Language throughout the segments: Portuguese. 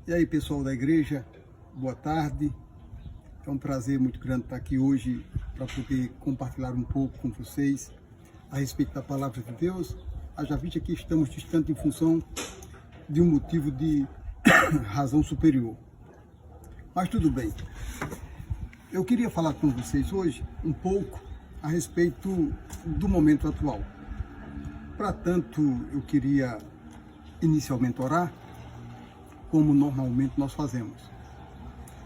E aí, pessoal da igreja, boa tarde. É um prazer muito grande estar aqui hoje para poder compartilhar um pouco com vocês a respeito da palavra de Deus. Haja vista que estamos distantes em função de um motivo de razão superior. Mas tudo bem. Eu queria falar com vocês hoje um pouco a respeito do momento atual. Para tanto, eu queria inicialmente orar, como normalmente nós fazemos.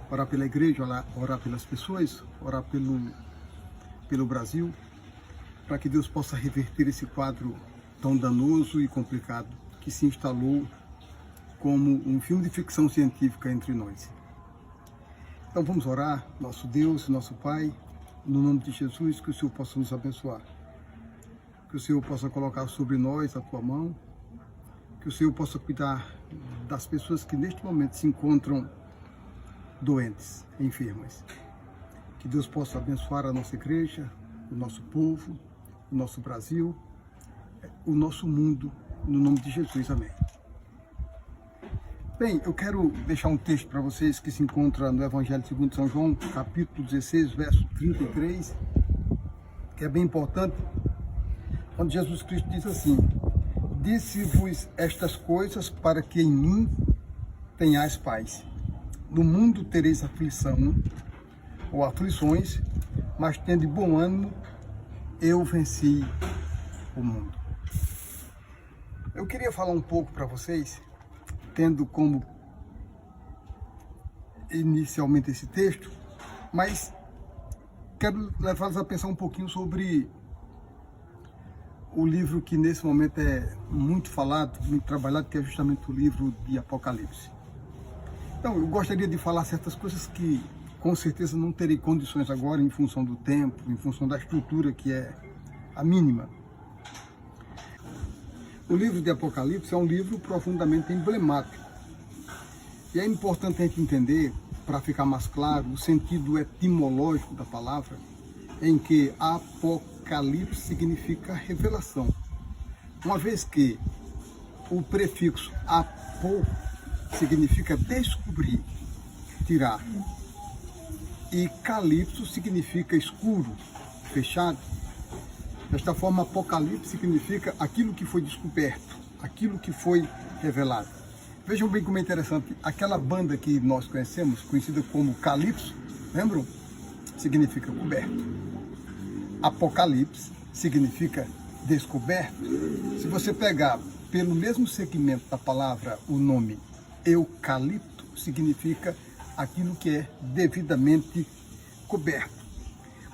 Orar pela igreja, orar pelas pessoas, orar pelo Brasil, para que Deus possa reverter esse quadro tão danoso e complicado que se instalou como um filme de ficção científica entre nós. Então vamos orar, nosso Deus, nosso Pai, no nome de Jesus, que o Senhor possa nos abençoar. Que o Senhor possa colocar sobre nós a Tua mão, que o Senhor possa cuidar das pessoas que neste momento se encontram doentes, enfermas. Que Deus possa abençoar a nossa igreja, o nosso povo, o nosso Brasil, o nosso mundo, no nome de Jesus. Amém. Bem, eu quero deixar um texto para vocês que se encontra no Evangelho segundo São João, capítulo 16, verso 33, que é bem importante, onde Jesus Cristo diz assim: disse-vos estas coisas para que em mim tenhais paz. No mundo tereis aflição ou aflições, mas tende bom ânimo, eu venci o mundo. Eu queria falar um pouco para vocês, tendo como inicialmente esse texto, mas quero levá-los a pensar um pouquinho sobre o livro que nesse momento é muito falado, muito trabalhado, que é justamente o livro de Apocalipse. Então, eu gostaria de falar certas coisas que com certeza não terei condições agora em função do tempo, em função da estrutura que é a mínima. O livro de Apocalipse é um livro profundamente emblemático. E é importante a gente entender, para ficar mais claro, o sentido etimológico da palavra, em que Apocalipse significa revelação. Uma vez que o prefixo apo significa descobrir, tirar, e calipso significa escuro, fechado. Desta forma, Apocalipse significa aquilo que foi descoberto, aquilo que foi revelado. Vejam bem como é interessante, aquela banda que nós conhecemos, conhecida como Calypso, lembram? Significa coberto. Apocalipse significa descoberto. Se você pegar pelo mesmo segmento da palavra o nome eucalipto, significa aquilo que é devidamente coberto.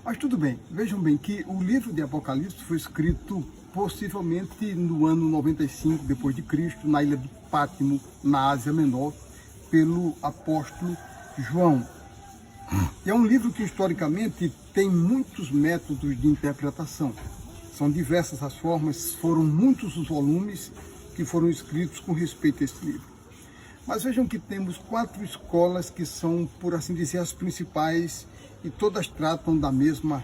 Mas tudo bem, vejam bem que o livro de Apocalipse foi escrito possivelmente no ano 95 depois de Cristo, na ilha de Pátimo, na Ásia Menor, pelo apóstolo João. E é um livro que historicamente tem muitos métodos de interpretação. São diversas as formas, foram muitos os volumes que foram escritos com respeito a esse livro. Mas vejam que temos 4 escolas que são, por assim dizer, as principais, e todas tratam da mesma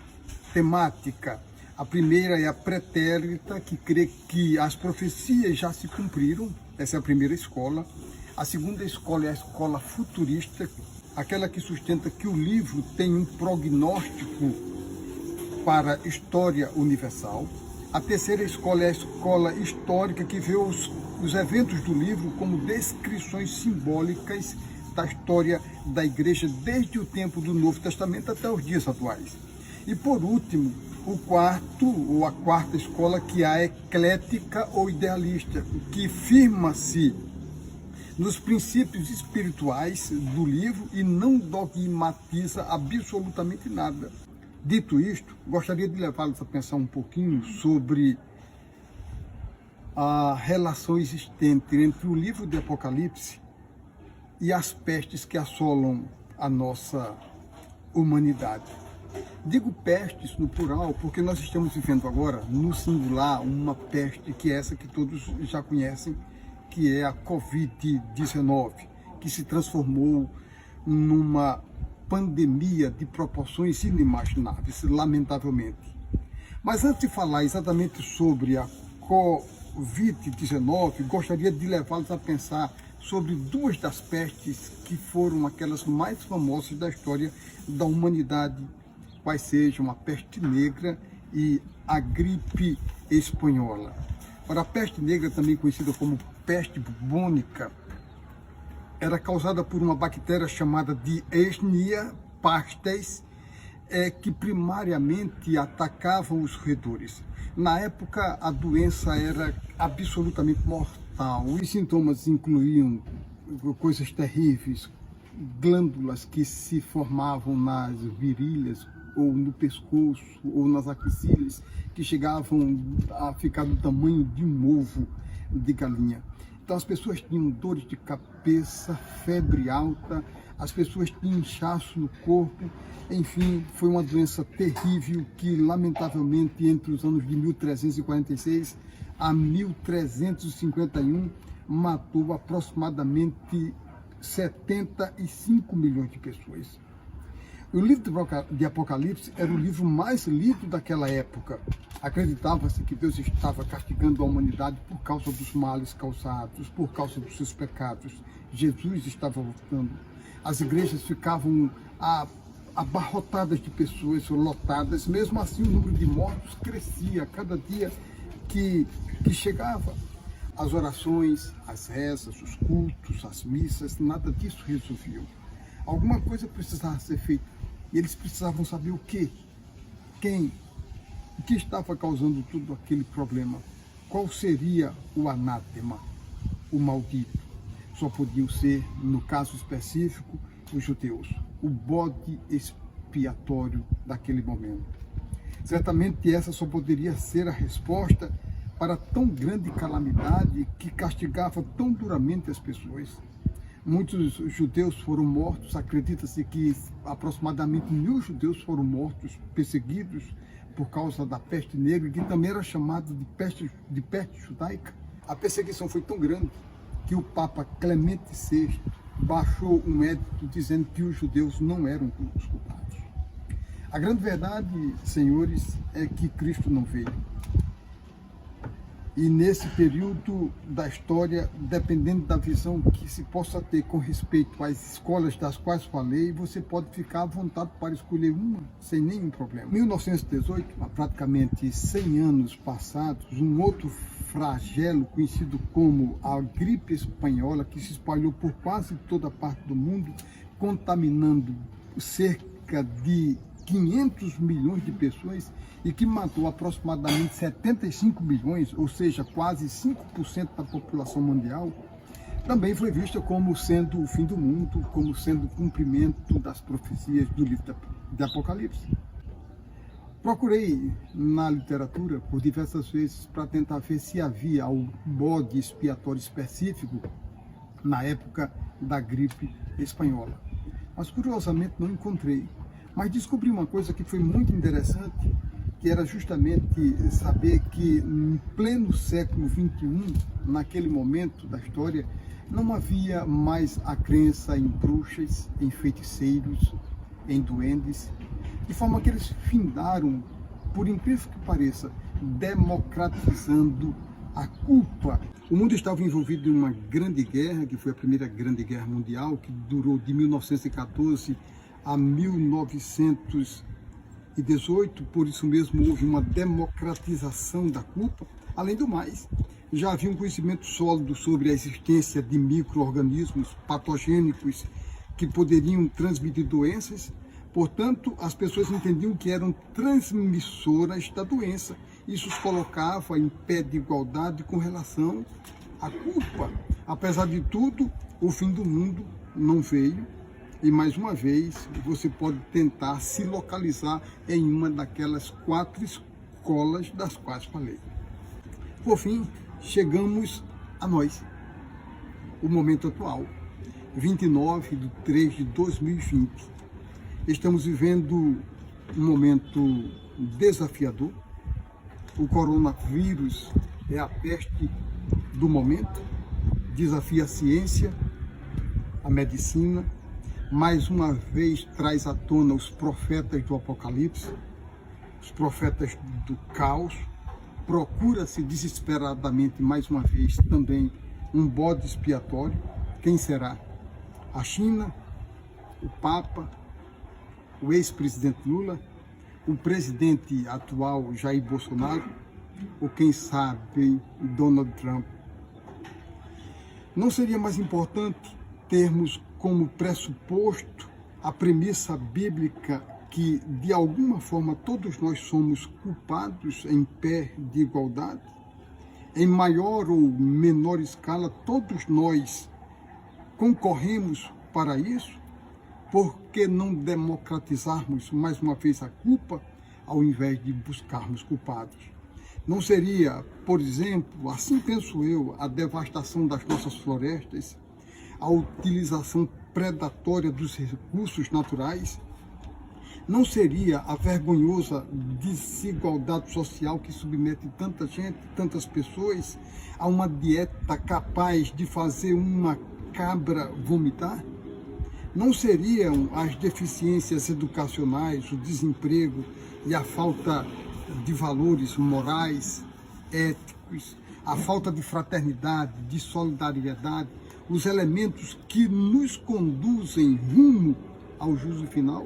temática. A primeira é a pretérita, que crê que as profecias já se cumpriram, essa é a primeira escola. A segunda escola é a escola futurista, aquela que sustenta que o livro tem um prognóstico para a história universal. A terceira escola é a escola histórica, que vê os eventos do livro como descrições simbólicas da história da igreja desde o tempo do Novo Testamento até os dias atuais. E por último, a quarta escola, que é a eclética ou idealista, que firma-se nos princípios espirituais do livro e não dogmatiza absolutamente nada. Dito isto, gostaria de levá-los a pensar um pouquinho sobre a relação existente entre o livro de Apocalipse e as pestes que assolam a nossa humanidade. Digo pestes no plural porque nós estamos vivendo agora, no singular, uma peste que é essa que todos já conhecem, que é a Covid-19, que se transformou numa pandemia de proporções inimagináveis, lamentavelmente. Mas antes de falar exatamente sobre a Covid-19, gostaria de levá-los a pensar sobre duas das pestes que foram aquelas mais famosas da história da humanidade, quais sejam a peste negra e a gripe espanhola. Ora, a peste negra, também conhecida como peste bubônica, era causada por uma bactéria chamada de Escherichia pestis, que primariamente atacavam os roedores. Na época, a doença era absolutamente mortal. Os sintomas incluíam coisas terríveis, glândulas que se formavam nas virilhas, ou no pescoço, ou nas axilas, que chegavam a ficar do tamanho de um ovo de galinha. Então as pessoas tinham dores de cabeça, febre alta, as pessoas tinham inchaço no corpo. Enfim, foi uma doença terrível que, lamentavelmente, entre os anos de 1346 a 1351, matou aproximadamente 75 milhões de pessoas. O livro de Apocalipse era o livro mais lido daquela época. Acreditava-se que Deus estava castigando a humanidade por causa dos males causados, por causa dos seus pecados. Jesus estava voltando. As igrejas ficavam abarrotadas de pessoas, lotadas. Mesmo assim, o número de mortos crescia a cada dia que chegava. As orações, as rezas, os cultos, as missas, nada disso resolviam. Alguma coisa precisava ser feita. E eles precisavam saber o quê? Quem? O que estava causando todo aquele problema? Qual seria o anátema, o maldito? Só podiam ser, no caso específico, os judeus, o bode expiatório daquele momento. Certamente essa só poderia ser a resposta para tão grande calamidade que castigava tão duramente as pessoas. Muitos judeus foram mortos, acredita-se que aproximadamente 1000 judeus foram mortos, perseguidos por causa da peste negra, que também era chamada de peste judaica. A perseguição foi tão grande que o Papa Clemente VI baixou um edito dizendo que os judeus não eram os culpados. A grande verdade, senhores, é que Cristo não veio. E nesse período da história, dependendo da visão que se possa ter com respeito às escolas das quais falei, você pode ficar à vontade para escolher uma, sem nenhum problema. Em 1918, há praticamente 100 anos passados, um outro flagelo conhecido como a gripe espanhola, que se espalhou por quase toda a parte do mundo, contaminando cerca de 500 milhões de pessoas e que matou aproximadamente 75 milhões, ou seja, quase 5% da população mundial, também foi vista como sendo o fim do mundo, como sendo o cumprimento das profecias do livro de Apocalipse. Procurei na literatura por diversas vezes para tentar ver se havia um bode expiatório específico na época da gripe espanhola, mas curiosamente não encontrei. Mas descobri uma coisa que foi muito interessante, que era justamente saber que em pleno século XXI, naquele momento da história, não havia mais a crença em bruxas, em feiticeiros, em duendes, de forma que eles findaram, por incrível que pareça, democratizando a culpa. O mundo estava envolvido em uma grande guerra, que foi a Primeira Grande Guerra Mundial, que durou de 1914 a 1918, por isso mesmo houve uma democratização da culpa. Além do mais, já havia um conhecimento sólido sobre a existência de micro-organismos patogênicos que poderiam transmitir doenças. Portanto, as pessoas entendiam que eram transmissoras da doença. Isso os colocava em pé de igualdade com relação à culpa. Apesar de tudo, o fim do mundo não veio. E mais uma vez, você pode tentar se localizar em uma daquelas 4 escolas das quais falei. Por fim, chegamos a nós, o momento atual, 29/3/2020. Estamos vivendo um momento desafiador. O coronavírus é a peste do momento, desafia a ciência, a medicina. Mais uma vez traz à tona os profetas do Apocalipse, os profetas do caos. Procura-se desesperadamente, mais uma vez, também um bode expiatório. quem será? A China, o Papa, o ex-presidente Lula, o presidente atual Jair Bolsonaro, ou quem sabe Donald Trump? Não seria mais importante termos como pressuposto a premissa bíblica que, de alguma forma, todos nós somos culpados em pé de igualdade? Em maior ou menor escala, todos nós concorremos para isso? Por que não democratizarmos mais uma vez a culpa, ao invés de buscarmos culpados? Não seria, por exemplo, assim penso eu, a devastação das nossas florestas, a utilização predatória dos recursos naturais? Não seria a vergonhosa desigualdade social que submete tanta gente, tantas pessoas, a uma dieta capaz de fazer uma cabra vomitar? Não seriam as deficiências educacionais, o desemprego e a falta de valores morais, éticos, a falta de fraternidade, de solidariedade, os elementos que nos conduzem rumo ao juízo final?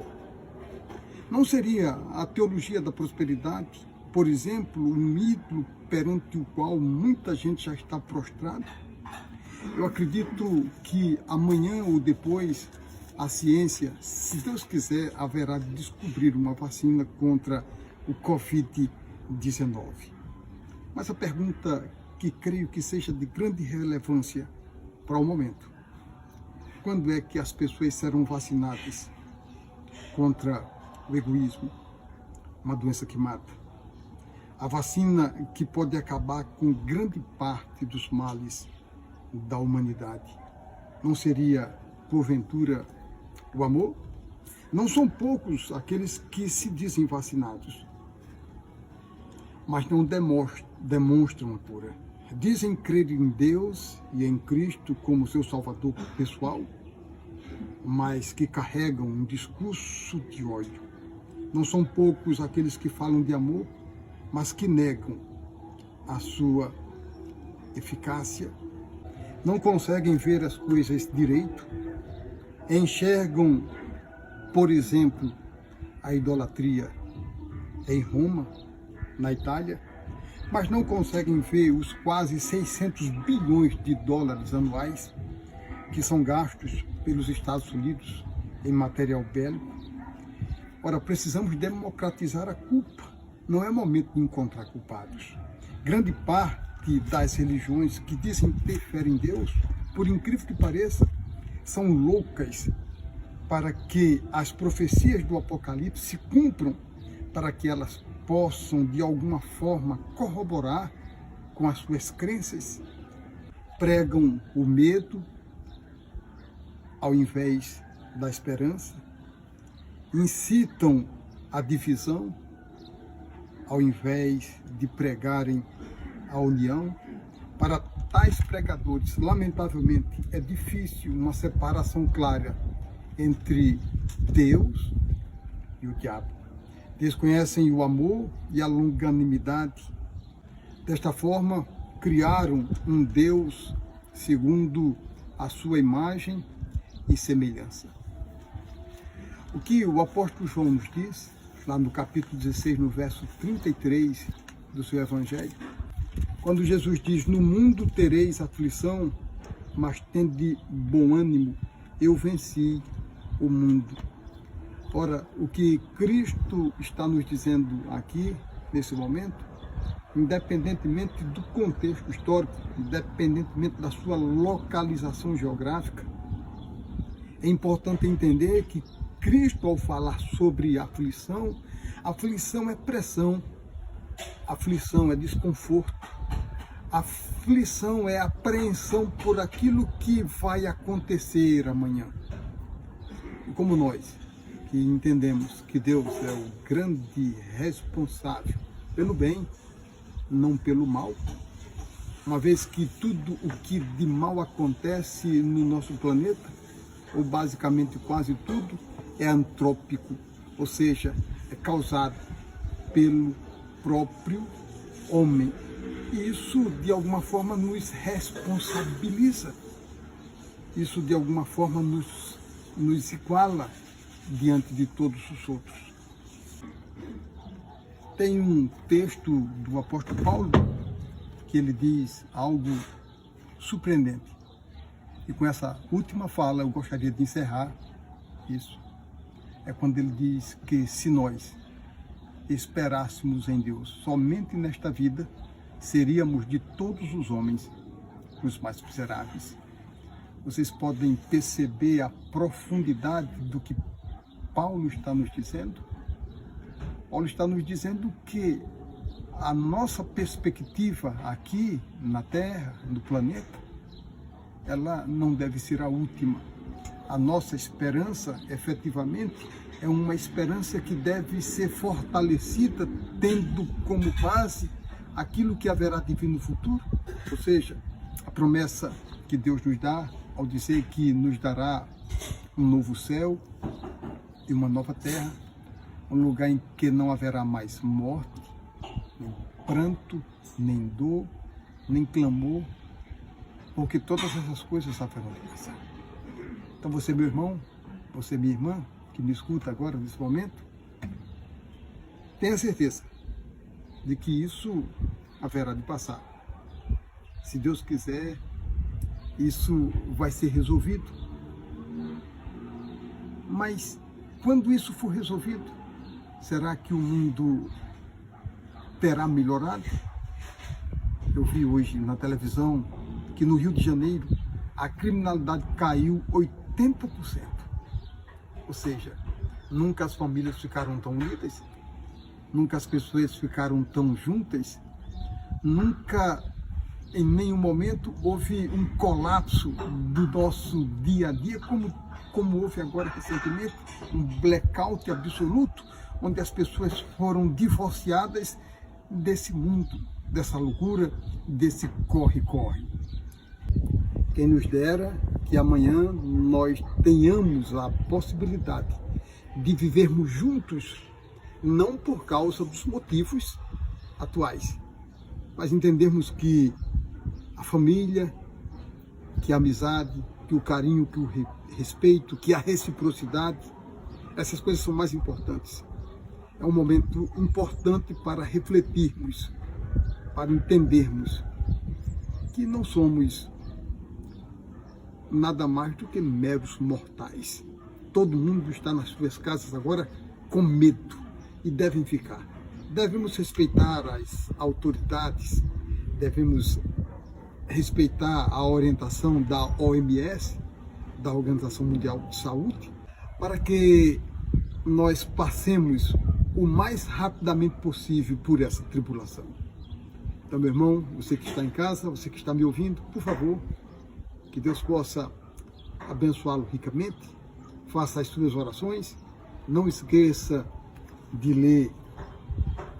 Não seria a teologia da prosperidade, por exemplo, um ídolo perante o qual muita gente já está prostrada? Eu acredito que amanhã ou depois a ciência, se Deus quiser, haverá de descobrir uma vacina contra o Covid-19. Mas a pergunta que creio que seja de grande relevância para o momento: quando é que as pessoas serão vacinadas contra o egoísmo, uma doença que mata? A vacina que pode acabar com grande parte dos males da humanidade. Não seria, porventura, o amor? Não são poucos aqueles que se dizem vacinados, mas não demonstram a cura. Dizem crer em Deus e em Cristo como seu salvador pessoal, mas que carregam um discurso de ódio. Não são poucos aqueles que falam de amor, mas que negam a sua eficácia. Não conseguem ver as coisas direito. Enxergam, por exemplo, a idolatria em Roma, na Itália, mas não conseguem ver os quase 600 bilhões de dólares anuais que são gastos pelos Estados Unidos em material bélico. Ora, precisamos democratizar a culpa. Não é momento de encontrar culpados. Grande parte das religiões que dizem ter fé em Deus, por incrível que pareça, são loucas para que as profecias do Apocalipse se cumpram, para que elas possam, de alguma forma, corroborar com as suas crenças. Pregam o medo ao invés da esperança, incitam a divisão ao invés de pregarem a união. Para tais pregadores, lamentavelmente, é difícil uma separação clara entre Deus e o diabo. Desconhecem o amor e a longanimidade. Desta forma, criaram um Deus segundo a sua imagem e semelhança. O que o apóstolo João nos diz, lá no capítulo 16, no verso 33 do seu evangelho, quando Jesus diz: no mundo tereis aflição, mas tende bom ânimo, eu venci o mundo. Ora, o que Cristo está nos dizendo aqui, nesse momento, independentemente do contexto histórico, independentemente da sua localização geográfica, é importante entender que Cristo, ao falar sobre aflição é pressão, aflição é desconforto, aflição é apreensão por aquilo que vai acontecer amanhã. E como nós, que entendemos que Deus é o grande responsável pelo bem, não pelo mal, uma vez que tudo o que de mal acontece no nosso planeta, ou basicamente quase tudo, é antrópico, ou seja, é causado pelo próprio homem. E isso, de alguma forma, nos responsabiliza. isso de alguma forma nos iguala diante de todos os outros. Tem um texto do apóstolo Paulo que ele diz algo surpreendente. E com essa última fala eu gostaria de encerrar isso. É quando ele diz que se nós esperássemos em Deus somente nesta vida, seríamos de todos os homens os mais miseráveis. Vocês podem perceber a profundidade do que Paulo está nos dizendo? Paulo está nos dizendo que a nossa perspectiva aqui na Terra, no planeta, ela não deve ser a última. A nossa esperança, efetivamente, é uma esperança que deve ser fortalecida, tendo como base aquilo que haverá de vir no futuro, ou seja, a promessa que Deus nos dá ao dizer que nos dará um novo céu e uma nova terra, um lugar em que não haverá mais morte, nem pranto, nem dor, nem clamor, porque todas essas coisas haverão de passar. Então você, meu irmão, você, minha irmã, que me escuta agora, nesse momento, tenha certeza de que isso haverá de passar. Se Deus quiser, isso vai ser resolvido. Mas quando isso for resolvido, será que o mundo terá melhorado? Eu vi hoje na televisão que no Rio de Janeiro a criminalidade caiu 80%. Ou seja, nunca as famílias ficaram tão unidas, nunca as pessoas ficaram tão juntas, nunca em nenhum momento houve um colapso do nosso dia a dia, como houve agora recentemente, um blackout absoluto, onde as pessoas foram divorciadas desse mundo, dessa loucura, desse corre-corre. Quem nos dera que amanhã nós tenhamos a possibilidade de vivermos juntos, não por causa dos motivos atuais, mas entendermos que a família, que a amizade, que o carinho, que o respeito, que a reciprocidade, essas coisas são mais importantes. É um momento importante para refletirmos, para entendermos que não somos nada mais do que meros mortais. Todo mundo está nas suas casas agora com medo e devem ficar. Devemos respeitar as autoridades, devemos respeitar a orientação da OMS, da Organização Mundial de Saúde, para que nós passemos o mais rapidamente possível por essa tribulação. Então, meu irmão, você que está em casa, você que está me ouvindo, por favor, que Deus possa abençoá-lo ricamente, faça as suas orações, não esqueça de ler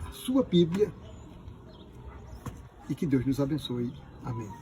a sua Bíblia e que Deus nos abençoe. Amém.